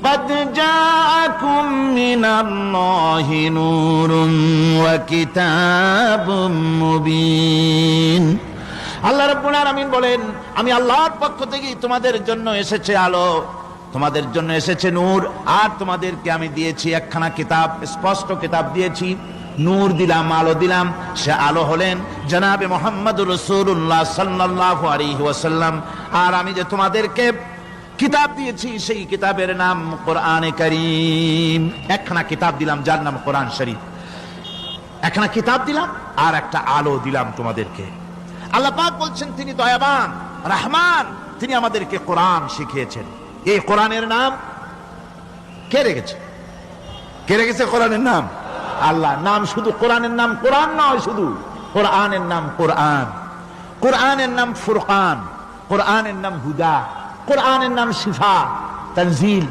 قد جاءكم من الله نور وكتاب مبين। আল্লাহ রাব্বুল আলামিন বলেন, আমি আল্লাহর পক্ষ থেকে তোমাদের জন্য এসেছে আলো, তোমাদের জন্য এসেছে নূর, আর তোমাদেরকে আমি দিয়েছি একখানা কিতাব, স্পষ্ট কিতাব দিয়েছি, নূর দিলাম, আলো দিলাম। সে আলো হলেন জনাবে মুহাম্মদুর রাসূলুল্লাহ সাল্লাল্লাহু আলাইহি ওয়াসাল্লাম। আর আমি যে তোমাদেরকে কিতাব দিয়েছি সেই কিতাবের নাম কোরআনে কারীম। একখানা কিতাব দিলাম যার নাম কোরআন শরীফ, একখানা কিতাব দিলাম আর একটা আলো দিলাম তোমাদেরকে। আল্লাহ পাক বলছেন তিনি দয়াবান রহমান, তিনি আমাদেরকে কোরআন শিখিয়েছেন। এই কোরআনের নাম কে রেখেছে? কে রেখেছে কোরআনের নাম? আল্লাহ। নাম শুধু কোরআনের নাম কোরআন নয়, শুধু কোরআনের নাম কোরআন। কোরআনের নাম ফুরকান, কোরআনের নাম হুদা, কোরআনের নাম শিফা, তানজিল।